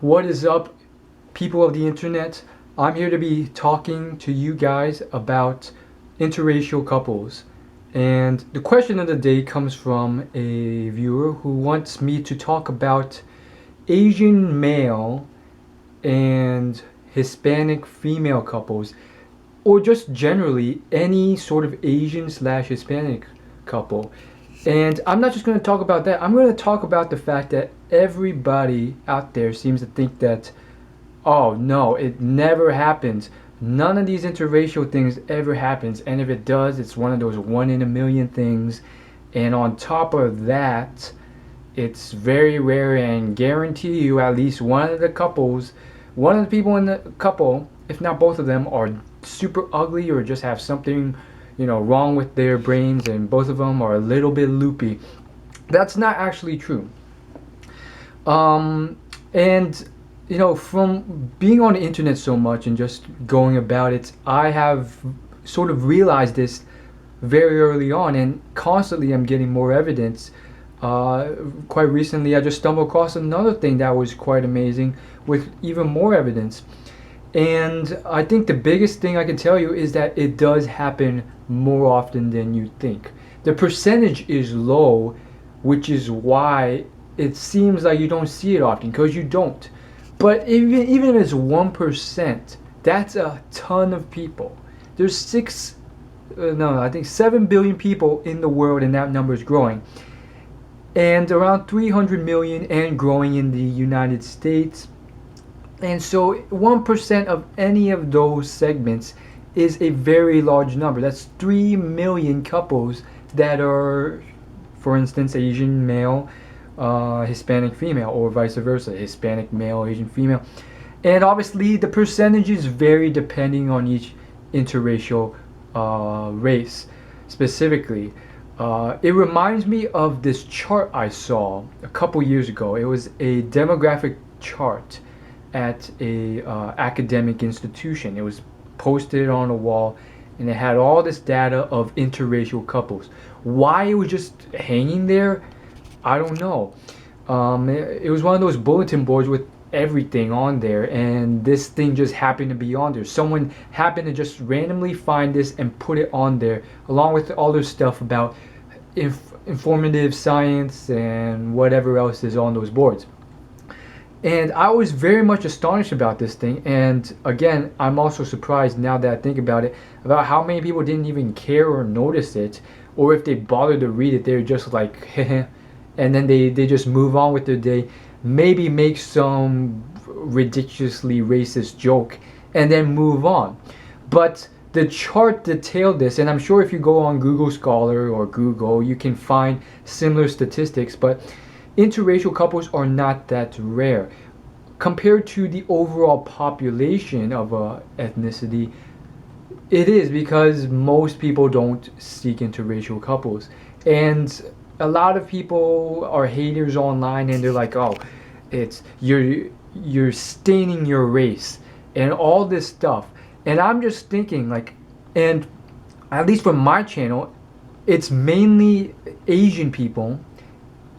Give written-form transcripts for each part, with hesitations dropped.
What is up, people of the internet? I'm here to be talking to you guys about interracial couples. And the question of the day comes from a viewer who wants me to talk about Asian male and Hispanic female couples, or just generally any sort of Asian slash Hispanic couple. And I'm not just going to talk about that. I'm going to talk about the fact that everybody out there seems to think that, oh no, it never happens. None of these interracial things ever happens. And if it does, it's one of those one in a million things. And on top of that, it's very rare and guarantee you at least one of the couples, one of the people in the couple, if not both of them, are super ugly or just have something wrong with their brains, and both of them are a little bit loopy. That's not actually true. And from being on the internet so much and just going about it, I have sort of realized this very early on, and constantly I'm getting more evidence. Quite recently, I just stumbled across another thing that was quite amazing with even more evidence. And I think the biggest thing I can tell you is that it does happen more often than you think. The percentage is low, which is why it seems like you don't see it often, because you don't. But even if it's 1%, that's a ton of people. There's I think 7 billion people in the world, and that number is growing. And around 300 million and growing in the United States. And so 1% of any of those segments is a very large number. That's 3 million couples that are, for instance, Asian male, Hispanic female, or vice versa, Hispanic male, Asian female. And obviously the percentages vary depending on each interracial race specifically. It reminds me of this chart I saw a couple years ago. It was a demographic chart at a academic institution. It was posted on a wall, and it had all this data of interracial couples. Why it was just hanging there, I don't know. It was one of those bulletin boards with everything on there, and this thing just happened to be on there. Someone happened to just randomly find this and put it on there, along with all this stuff about informative science and whatever else is on those boards. And I was very much astonished about this thing. And again, I'm also surprised now that I think about it, about how many people didn't even care or notice it, or if they bothered to read it, they're just like, heh, and then they just move on with their day, maybe make some ridiculously racist joke, and then move on. But the chart detailed this, and I'm sure if you go on Google Scholar or Google, you can find similar statistics, but interracial couples are not that rare. Compared to the overall population of a ethnicity, it is, because most people don't seek interracial couples. And a lot of people are haters online, and they're like, oh, it's you're staining your race and all this stuff. And I'm just thinking, like, and at least for my channel, it's mainly Asian people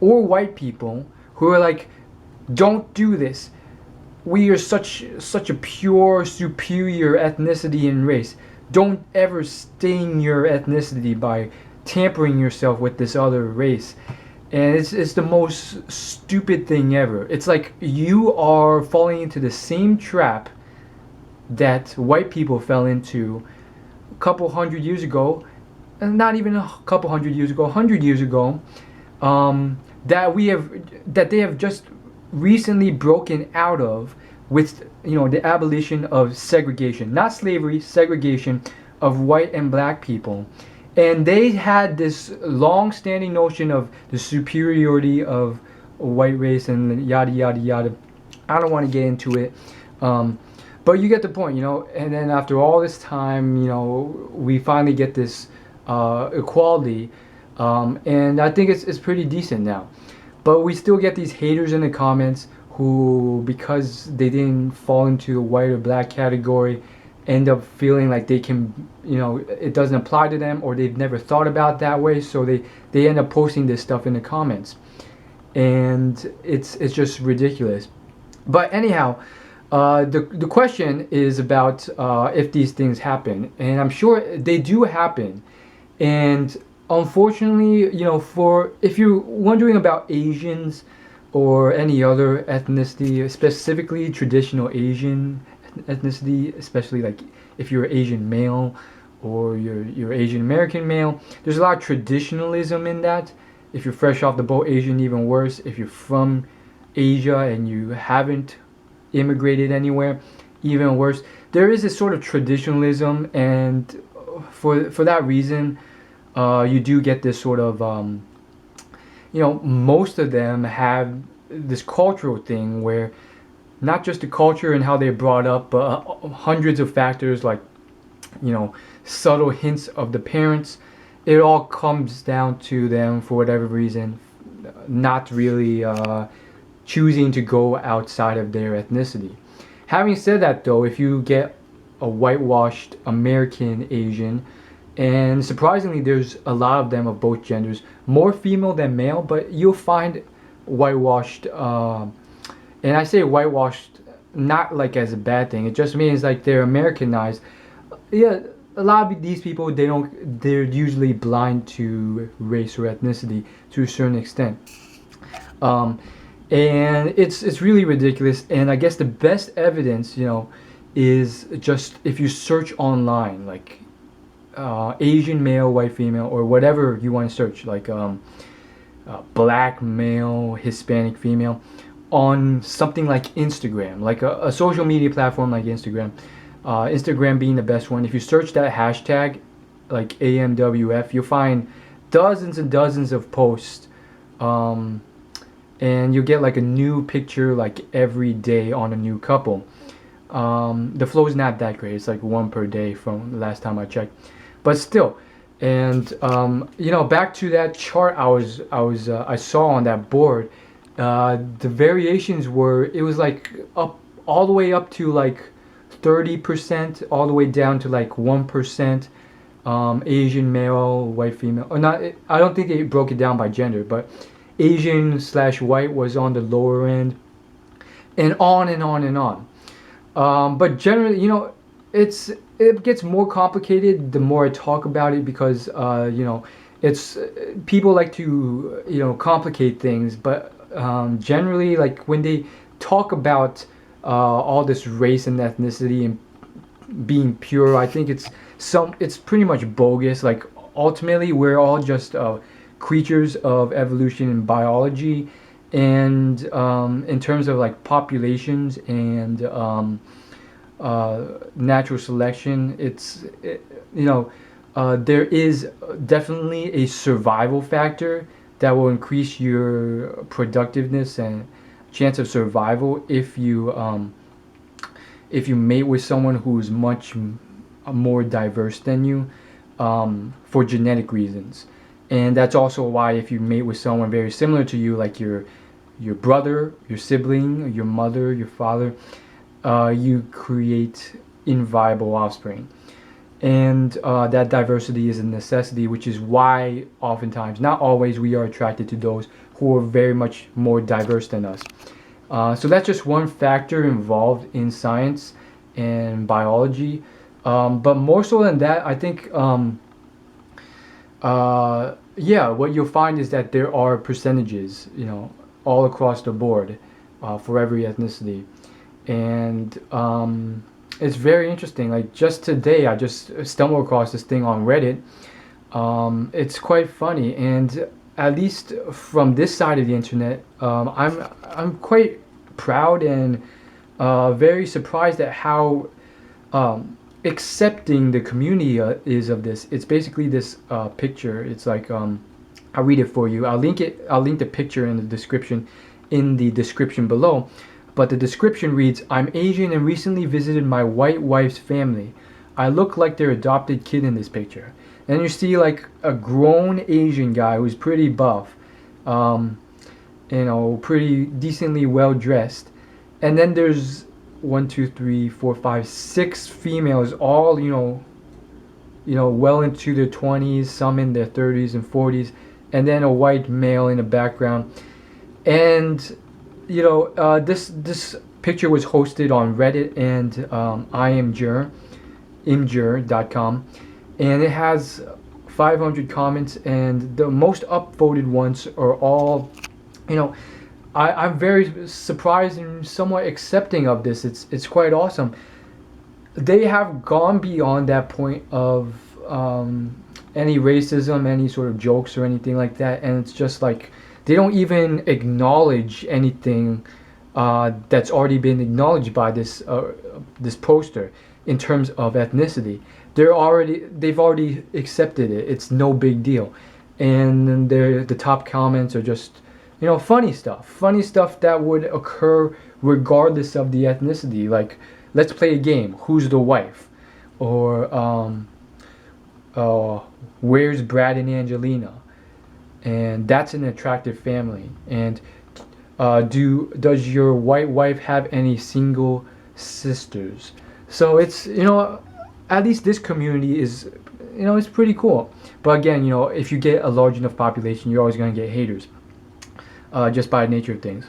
or white people who are like, don't do this. We are such a pure, superior ethnicity and race. Don't ever stain your ethnicity by tampering yourself with this other race. And it's the most stupid thing ever. It's like you are falling into the same trap that white people fell into a couple hundred years ago, and not even a couple hundred years ago, 100 years ago, that they have just recently broken out of, with the abolition of segregation, not slavery, segregation of white and black people. And they had this long-standing notion of the superiority of a white race and yada yada yada. I don't want to get into it, but you get the point, And then after all this time, we finally get this equality. And I think it's pretty decent now. But we still get these haters in the comments who, because they didn't fall into the white or black category, end up feeling like they can, it doesn't apply to them, or they've never thought about it that way, so they end up posting this stuff in the comments. And it's just ridiculous. But anyhow, the question is about if these things happen, and I'm sure they do happen. And unfortunately, for if you're wondering about Asians or any other ethnicity, specifically traditional Asian ethnicity, especially like if you're Asian male or you're Asian American male, there's a lot of traditionalism in that. If you're fresh off the boat Asian, even worse. If you're from Asia and you haven't immigrated anywhere, even worse. There is a sort of traditionalism, and for that reason, you do get this sort of most of them have this cultural thing where not just the culture and how they're brought up, but hundreds of factors like subtle hints of the parents. It all comes down to them for whatever reason, not really choosing to go outside of their ethnicity. Having said that, though, if you get a whitewashed American Asian, and surprisingly, there's a lot of them of both genders, more female than male, but you'll find whitewashed, and I say whitewashed not like as a bad thing. It just means like they're Americanized. Yeah, a lot of these people they're usually blind to race or ethnicity to a certain extent. And it's really ridiculous. And I guess the best evidence, is just if you search online, like Asian male, white female, or whatever you want to search, like black male, Hispanic female, on something like Instagram, like a social media platform like Instagram. Instagram being the best one. If you search that hashtag, like AMWF, you'll find dozens and dozens of posts. And you'll get like a new picture like every day on a new couple. The flow is not that great. It's like one per day from the last time I checked, but still. And back to that chart I saw on that board. The variations it was like up all the way up to like 30%, all the way down to like 1%. Asian male, white female, or not. I don't think they broke it down by gender, but Asian/white was on the lower end, and on and on and on. But generally, it gets more complicated the more I talk about it because it's people like to complicate things, but generally, like when they talk about all this race and ethnicity and being pure, I think it's pretty much bogus. Like ultimately, we're all just creatures of evolution and biology, and in terms of like populations and natural selection, there is definitely a survival factor that will increase your productiveness and chance of survival if you mate with someone who's much more diverse than you, for genetic reasons. And that's also why if you mate with someone very similar to you, like your brother, your sibling, your mother, your father, you create inviable offspring. And that diversity is a necessity, which is why oftentimes, not always, we are attracted to those who are very much more diverse than us. So that's just one factor involved in science and biology. But more so than that, I think what you'll find is that there are percentages, all across the board, for every ethnicity, and it's very interesting. Like just today, I just stumbled across this thing on Reddit. It's quite funny, and at least from this side of the internet, I'm quite proud and very surprised at how accepting the community is of this. It's basically this picture. It's like I'll read it for you. I'll link the picture in the description below. But the description reads, "I'm Asian and recently visited my white wife's family. I look like their adopted kid in this picture." And you see like a grown Asian guy who's pretty buff, pretty decently well dressed. And then there's 6 females, all well into their 20s, some in their 30s and 40s, and then a white male in the background. And this picture was hosted on Reddit and imgur.com, and it has 500 comments, and the most upvoted ones are all, you know, I'm very surprised and somewhat accepting of this. It's quite awesome. They have gone beyond that point of any racism, any sort of jokes or anything like that, and it's just like they don't even acknowledge anything that's already been acknowledged by this poster in terms of ethnicity. They've already accepted it. It's no big deal, and the top comments are just, you know, funny stuff that would occur regardless of the ethnicity. Like, let's play a game. Who's the wife? Or where's Brad and Angelina? And that's an attractive family. And does your white wife have any single sisters? So it's, you know, at least this community is, you know, it's pretty cool. But again, you know, if you get a large enough population, you're always going to get haters, just by the nature of things.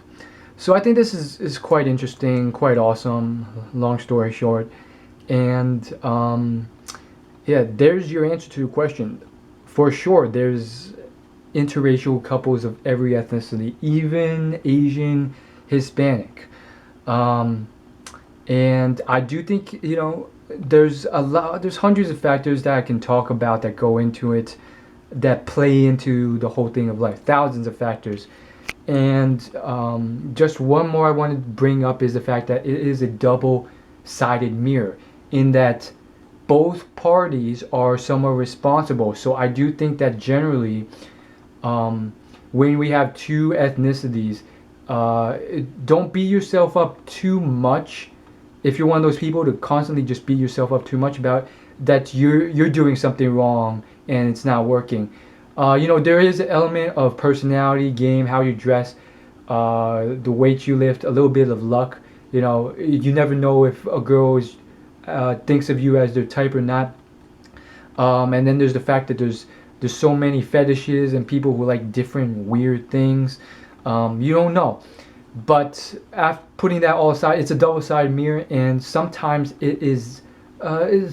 So I think this is quite interesting, quite awesome, long story short. And yeah, there's your answer to the question. For sure, there's interracial couples of every ethnicity, even Asian, Hispanic. And I do think, you know, there's hundreds of factors that I can talk about that go into it, that play into the whole thing of life. Thousands of factors. And just one more I want to bring up is the fact that it is a double-sided mirror, in that both parties are somewhat responsible. So I do think that generally, when we have two ethnicities, don't beat yourself up too much. If you're one of those people to constantly just beat yourself up too much about that you're doing something wrong and it's not working. You know, there is an element of personality, game, how you dress, the weight you lift, a little bit of luck. You know, you never know if a girl thinks of you as their type or not. And then there's the fact that there's so many fetishes and people who like different weird things. You don't know. But after putting that all aside, it's a double-sided mirror, and sometimes it's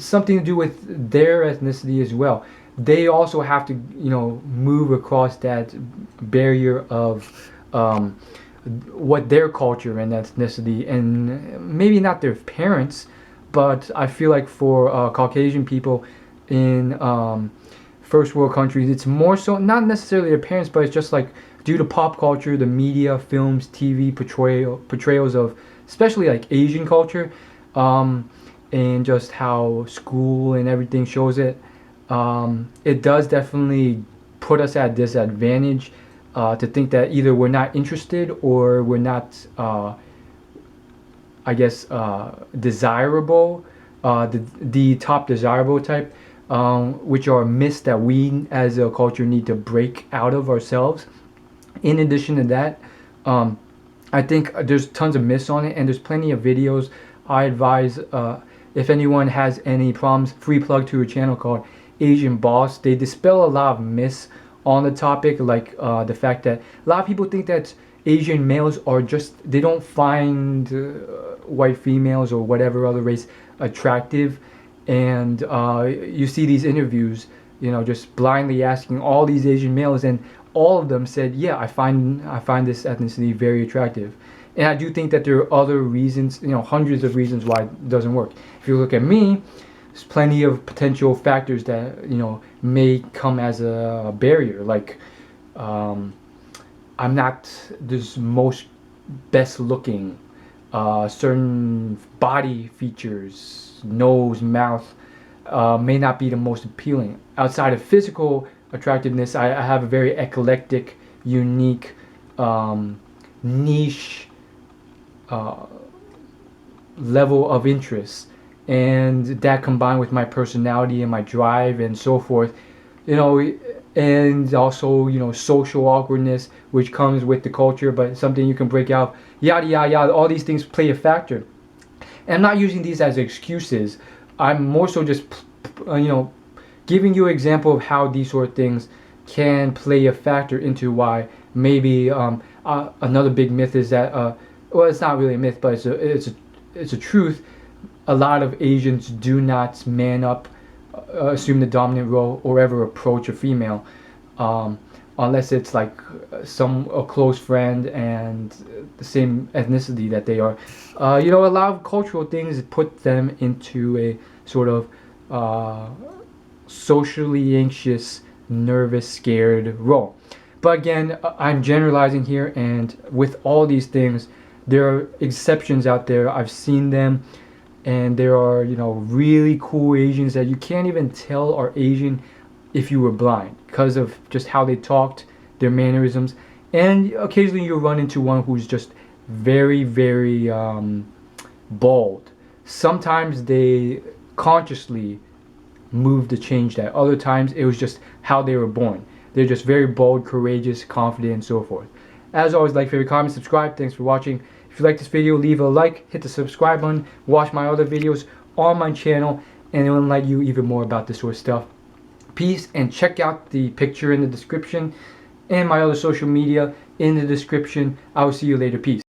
something to do with their ethnicity as well. They also have to, you know, move across that barrier of what their culture and ethnicity, and maybe not their parents, but I feel like for Caucasian people in first world countries, it's more so not necessarily their parents, but it's just like due to pop culture, the media, films, TV portrayals of especially like Asian culture, and just how school and everything shows it. It does definitely put us at disadvantage to think that either we're not interested or we're not, I guess, desirable, the top desirable type, which are myths that we as a culture need to break out of ourselves. In addition to that, I think there's tons of myths on it, and there's plenty of videos. I advise, if anyone has any problems, free plug to a channel called Asian Boss. They dispel a lot of myths on the topic, like the fact that a lot of people think that Asian males are just, they don't find white females or whatever other race attractive. And you see these interviews, you know, just blindly asking all these Asian males, and all of them said, yeah, I find this ethnicity very attractive. And I do think that there are other reasons, you know, hundreds of reasons why it doesn't work. If you look at me, there's plenty of potential factors that, you know, may come as a barrier. Like, I'm not this most best looking, certain body features, nose, mouth, may not be the most appealing. Outside of physical attractiveness, I have a very eclectic, unique, niche level of interest, and that combined with my personality and my drive and so forth, you know, and also, you know, social awkwardness which comes with the culture, but something you can break out, yada yada yada, all these things play a factor. And I'm not using these as excuses. I'm more so just, you know, giving you an example of how these sort of things can play a factor into why maybe another big myth is that well, it's not really a myth, but it's a truth. A lot of Asians do not man up, assume the dominant role, or ever approach a female, um, unless it's like a close friend and the same ethnicity that they are. A lot of cultural things put them into a sort of uh, socially anxious, nervous, scared role. But again, I'm generalizing here, and with all these things, there are exceptions out there. I've seen them, and there are, really cool Asians that you can't even tell are Asian if you were blind because of just how they talked, their mannerisms. And occasionally you run into one who's just very, very bald. Sometimes they consciously move to change that. Other times it was just how they were born. They're just very bold, courageous, confident, and so forth. As always, like, favorite, comment, subscribe. Thanks for watching. If you like this video, leave a like, hit the subscribe button, watch my other videos on my channel, and it will enlighten you even more about this sort of stuff. Peace, and check out the picture in the description and my other social media in the description. I will see you later. Peace.